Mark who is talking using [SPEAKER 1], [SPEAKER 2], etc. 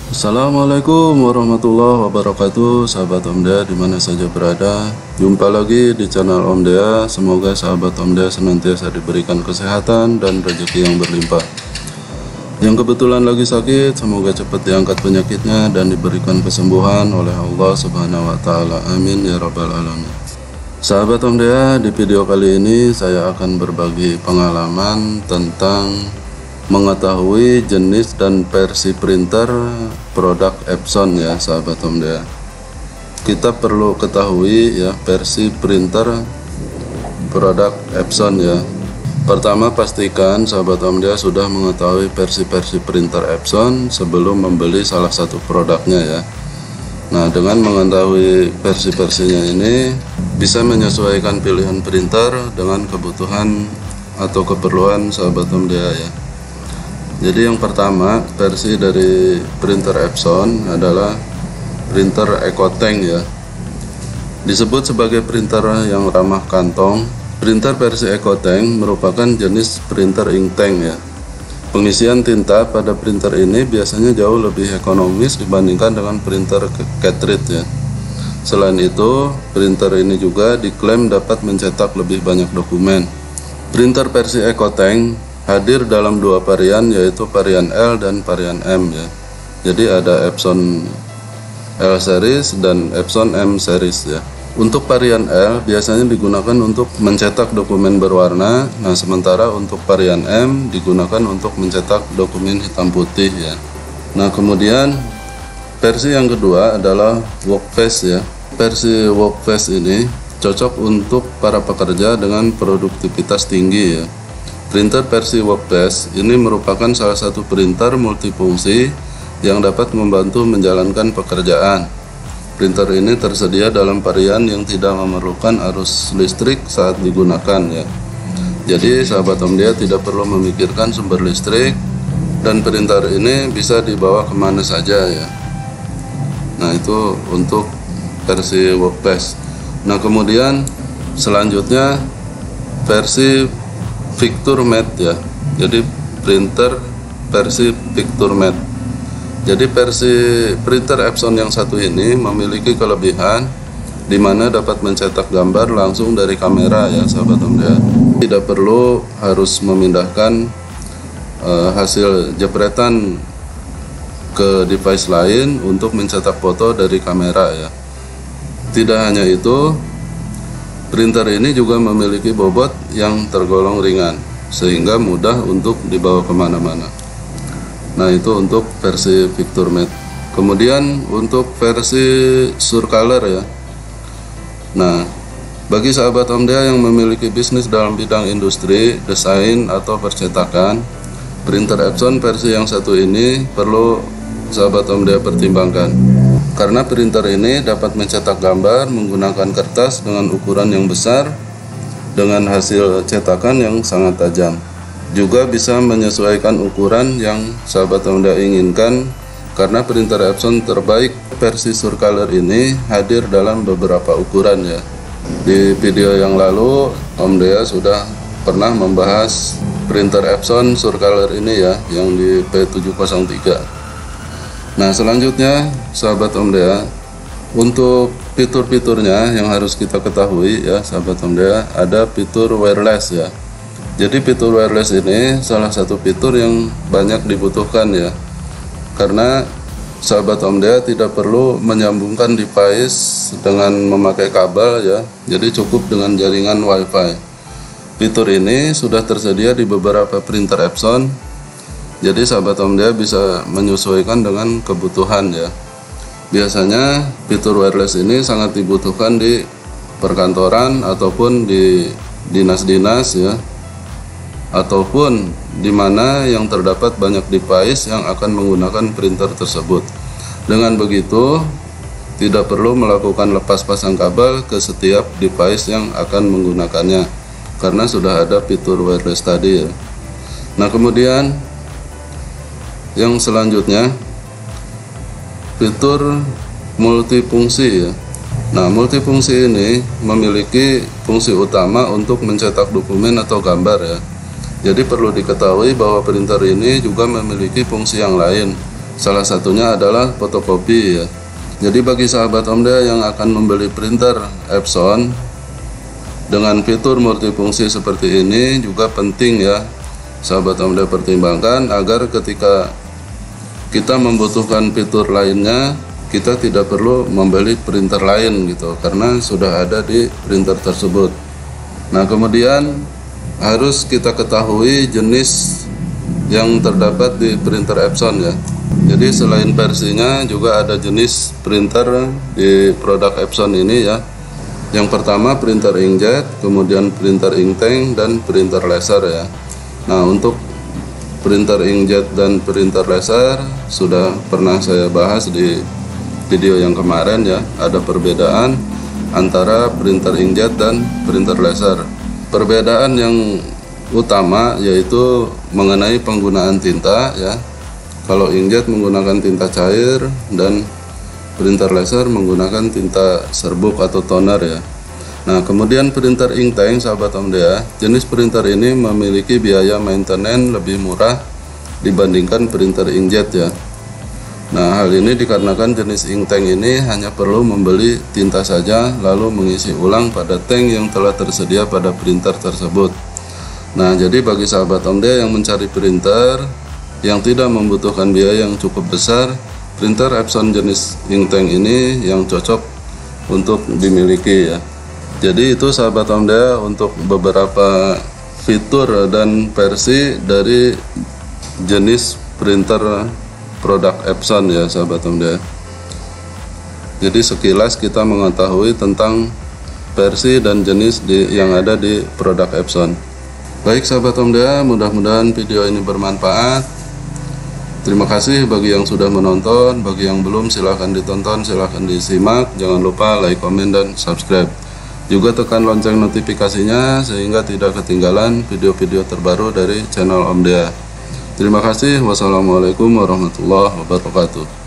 [SPEAKER 1] Assalamualaikum warahmatullahi wabarakatuh, sahabat Om Dea dimana saja berada. Jumpa lagi di channel Om Dea. Semoga sahabat Om Dea senantiasa diberikan kesehatan dan rezeki yang berlimpah. Yang kebetulan lagi sakit, semoga cepat diangkat penyakitnya dan diberikan kesembuhan oleh Allah Subhanahu wa Ta'ala. Amin ya Rabbal 'Alamin. Sahabat Om Dea, di video kali ini saya akan berbagi pengalaman tentang mengetahui jenis dan versi printer produk Epson ya sahabat Om Dea. Kita perlu ketahui ya versi printer produk Epson ya. Pertama, pastikan sahabat Om Dea sudah mengetahui versi-versi printer Epson sebelum membeli salah satu produknya ya. Nah, dengan mengetahui versi-versinya ini bisa menyesuaikan pilihan printer dengan kebutuhan atau keperluan sahabat Om Dea ya. Jadi yang pertama, versi dari printer Epson adalah printer EcoTank ya. Disebut sebagai printer yang ramah kantong. Printer versi EcoTank merupakan jenis printer inktank ya. Pengisian tinta pada printer ini biasanya jauh lebih ekonomis dibandingkan dengan printer cartridge ya. Selain itu, printer ini juga diklaim dapat mencetak lebih banyak dokumen. Printer versi EcoTank hadir dalam dua varian, yaitu varian L dan varian M ya. Jadi ada Epson L series dan Epson M series ya. Untuk varian L biasanya digunakan untuk mencetak dokumen berwarna. Nah, sementara untuk varian M digunakan untuk mencetak dokumen hitam putih ya. Nah, kemudian versi yang kedua adalah Workface ya. Versi Workface ini cocok untuk para pekerja dengan produktivitas tinggi ya. Printer versi Workface ini merupakan salah satu printer multifungsi yang dapat membantu menjalankan pekerjaan. Printer ini tersedia dalam varian yang tidak memerlukan arus listrik saat digunakan ya. Jadi sahabat Om Dea tidak perlu memikirkan sumber listrik dan printer ini bisa dibawa kemana saja ya. Nah, itu untuk versi Workface. Nah, kemudian selanjutnya versi VictorMatte ya. Jadi printer versi VictorMatte. Jadi versi printer Epson yang satu ini memiliki kelebihan di mana dapat mencetak gambar langsung dari kamera ya sahabat Om Dea. Tidak perlu harus memindahkan hasil jepretan ke device lain untuk mencetak foto dari kamera ya. Tidak hanya itu, printer ini juga memiliki bobot yang tergolong ringan sehingga mudah untuk dibawa kemana-mana. Nah, itu untuk versi VictorMatte. Kemudian untuk versi Surcolor ya. Nah, bagi sahabat Om Dea yang memiliki bisnis dalam bidang industri, desain atau percetakan, printer Epson versi yang satu ini perlu sahabat Om Dea pertimbangkan. Karena printer ini dapat mencetak gambar menggunakan kertas dengan ukuran yang besar dengan hasil cetakan yang sangat tajam. Juga bisa menyesuaikan ukuran yang sahabat Om Dea inginkan karena printer Epson terbaik versi Surcolor ini hadir dalam beberapa ukuran ya. Di video yang lalu Om Dea sudah pernah membahas printer Epson Surcolor ini ya, yang di P703. Nah, selanjutnya sahabat Om Dea, untuk fitur-fiturnya yang harus kita ketahui ya sahabat Om Dea, ada fitur wireless ya. Jadi fitur wireless ini salah satu fitur yang banyak dibutuhkan ya, karena sahabat Om Dea tidak perlu menyambungkan device dengan memakai kabel ya, jadi cukup dengan jaringan WiFi. Fitur ini sudah tersedia di beberapa printer Epson. Jadi sahabat Om Dea bisa menyesuaikan dengan kebutuhan ya. Biasanya fitur wireless ini sangat dibutuhkan di perkantoran ataupun di dinas-dinas ya, ataupun di mana yang terdapat banyak device yang akan menggunakan printer tersebut. Dengan begitu, tidak perlu melakukan lepas pasang kabel ke setiap device yang akan menggunakannya karena sudah ada fitur wireless tadi ya. Nah, kemudian yang selanjutnya fitur multifungsi ya. Nah, multifungsi ini memiliki fungsi utama untuk mencetak dokumen atau gambar ya. Jadi perlu diketahui bahwa printer ini juga memiliki fungsi yang lain. Salah satunya adalah fotokopi ya. Jadi bagi sahabat Omda yang akan membeli printer Epson dengan fitur multifungsi seperti ini juga penting ya, sahabat Omda pertimbangkan agar ketika kita membutuhkan fitur lainnya, kita tidak perlu membeli printer lain gitu, karena sudah ada di printer tersebut. Nah, kemudian harus kita ketahui jenis yang terdapat di printer Epson ya. Jadi selain versinya juga ada jenis printer di produk Epson ini ya. Yang pertama printer inkjet, kemudian printer inktank, dan printer laser ya. Nah, untuk printer inkjet dan printer laser sudah pernah saya bahas di video yang kemarin ya. Ada perbedaan antara printer inkjet dan printer laser. Perbedaan yang utama yaitu mengenai penggunaan tinta ya. Kalau inkjet menggunakan tinta cair dan printer laser menggunakan tinta serbuk atau toner ya. Nah, kemudian printer inktank sahabat Omda, jenis printer ini memiliki biaya maintenance lebih murah dibandingkan printer inkjet ya. Nah, hal ini dikarenakan jenis inktank ini hanya perlu membeli tinta saja lalu mengisi ulang pada tank yang telah tersedia pada printer tersebut. Nah, jadi bagi sahabat Omda yang mencari printer yang tidak membutuhkan biaya yang cukup besar, printer Epson jenis inktank ini yang cocok untuk dimiliki ya. Jadi itu sahabat Omda untuk beberapa fitur dan versi dari jenis printer produk Epson ya sahabat Omda. Jadi sekilas kita mengetahui tentang versi dan jenis yang ada di produk Epson. Baik sahabat Omda, mudah-mudahan video ini bermanfaat. Terima kasih bagi yang sudah menonton, bagi yang belum silahkan ditonton, silahkan disimak, jangan lupa like, komen, dan subscribe. Juga tekan lonceng notifikasinya sehingga tidak ketinggalan video-video terbaru dari channel Omda. Terima kasih, wassalamualaikum warahmatullahi wabarakatuh.